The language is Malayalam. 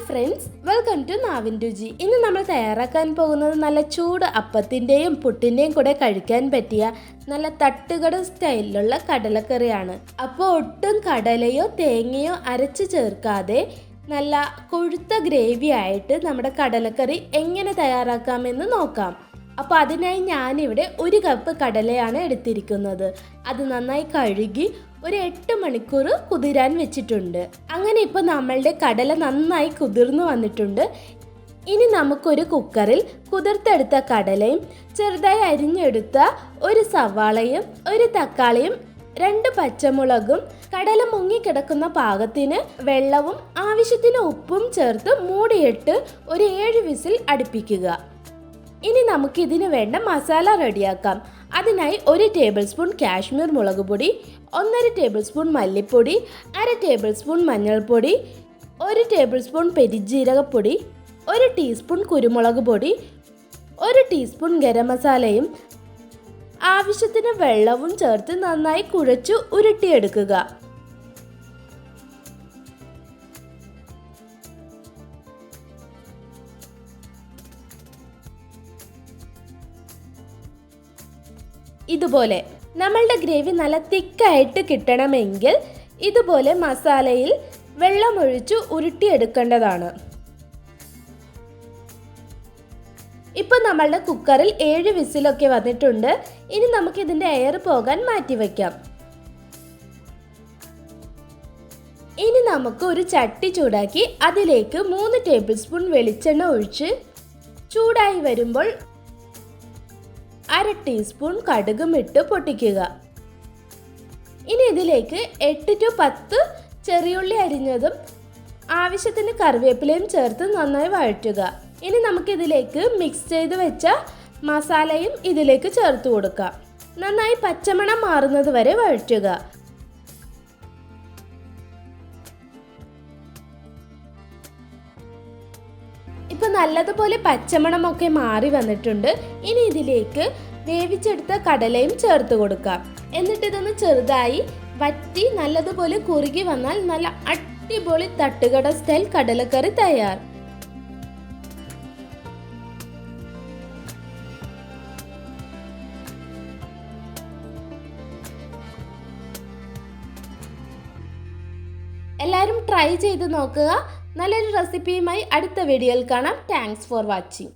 ഫ്രണ്ട്സ്, വെൽക്കം ടു നാവിൻ രുചി. ഇന്ന് നമ്മൾ തയ്യാറാക്കാൻ പോകുന്നത് നല്ല ചൂട് അപ്പത്തിൻ്റെയും പുട്ടിൻ്റെയും കൂടെ കഴിക്കാൻ പറ്റിയ നല്ല തട്ടുകട സ്റ്റൈലിലുള്ള കടലക്കറിയാണ്. അപ്പോൾ ഒട്ടും കടലയോ തേങ്ങയോ അരച്ച് ചേർക്കാതെ നല്ല കൊഴുത്ത ഗ്രേവി ആയിട്ട് നമ്മുടെ കടലക്കറി എങ്ങനെ തയ്യാറാക്കാമെന്ന് നോക്കാം. അപ്പോൾ അതിനായി ഞാനിവിടെ 1 കപ്പ് കടലയാണ് എടുത്തിരിക്കുന്നത്. അത് നന്നായി കഴുകി ഒരു 8 മണിക്കൂർ കുതിരാൻ വെച്ചിട്ടുണ്ട്. അങ്ങനെ ഇപ്പോൾ നമ്മളുടെ കടല നന്നായി കുതിർന്നു വന്നിട്ടുണ്ട്. ഇനി നമുക്കൊരു കുക്കറിൽ കുതിർത്തെടുത്ത കടലയും ചെറുതായി അരിഞ്ഞെടുത്ത ഒരു സവാളയും ഒരു തക്കാളിയും 2 പച്ചമുളകും കടല മുങ്ങിക്കിടക്കുന്ന പാകത്തിന് വെള്ളവും ആവശ്യത്തിന് ഉപ്പും ചേർത്ത് മൂടിയിട്ട് ഒരു 7 വിസിൽ അടുപ്പിക്കുക. ഇനി നമുക്കിതിന് വേണ്ട മസാല റെഡിയാക്കാം. അതിനായി 1 ടേബിൾ സ്പൂൺ കാശ്മീർ മുളക് പൊടി, 1.5 ടേബിൾ സ്പൂൺ മല്ലിപ്പൊടി, 1/2 ടേബിൾ സ്പൂൺ മഞ്ഞൾപ്പൊടി, 1 ടേബിൾ സ്പൂൺ പെരിഞ്ജീരകപ്പൊടി, 1 ടീസ്പൂൺ കുരുമുളക് പൊടി, 1 ടീസ്പൂൺ ഗരം മസാലയും ആവശ്യത്തിന് വെള്ളവും ചേർത്ത് നന്നായി കുഴച്ചു ഉരുട്ടിയെടുക്കുക. ഇതുപോലെ നമ്മളുടെ ഗ്രേവി നല്ല തിക്കായിട്ട് കിട്ടണമെങ്കിൽ ഇതുപോലെ മസാലയിൽ വെള്ളമൊഴിച്ച് ഉരുട്ടിയെടുക്കേണ്ടതാണ്. ഇപ്പം നമ്മളുടെ കുക്കറിൽ 7 വിസിലൊക്കെ വന്നിട്ടുണ്ട്. ഇനി നമുക്കിതിൻ്റെ എയർ പോകാൻ മാറ്റിവെക്കാം. ഇനി നമുക്ക് ഒരു ചട്ടി ചൂടാക്കി അതിലേക്ക് 3 ടേബിൾ സ്പൂൺ വെളിച്ചെണ്ണ ഒഴിച്ച് ചൂടായി വരുമ്പോൾ 1/2 ടീസ്പൂൺ കടുകും ഇട്ട് പൊട്ടിക്കുക. ഇനി ഇതിലേക്ക് 8 to 10 ചെറിയുള്ളി അരിഞ്ഞതും ആവശ്യത്തിന് കറിവേപ്പിലയും ചേർത്ത് നന്നായി വഴറ്റുക. ഇനി നമുക്കിതിലേക്ക് മിക്സ് ചെയ്ത് വെച്ച മസാലയും ഇതിലേക്ക് ചേർത്ത് കൊടുക്കാം. നന്നായി പച്ചമണം മാറുന്നത് വരെ വഴറ്റുക. ഇപ്പം നല്ലതുപോലെ പച്ചമണമൊക്കെ മാറി വന്നിട്ടുണ്ട്. ഇനി ഇതിലേക്ക് വേവിച്ചെടുത്ത കടലയും ചേർത്ത് കൊടുക്കാം. എന്നിട്ട് ഇതൊന്ന് ചെറുതായി വറ്റി നല്ലതുപോലെ കുറുകി വന്നാൽ നല്ല അടിപൊളി തട്ടുകട സ്റ്റൈൽ കടലക്കറി തയ്യാർ. എല്ലാവരും ട്രൈ ചെയ്ത് നോക്കുക. നല്ലൊരു റെസിപ്പിയുമായി അടുത്ത വീഡിയോയിൽ കാണാം. Thanks for watching.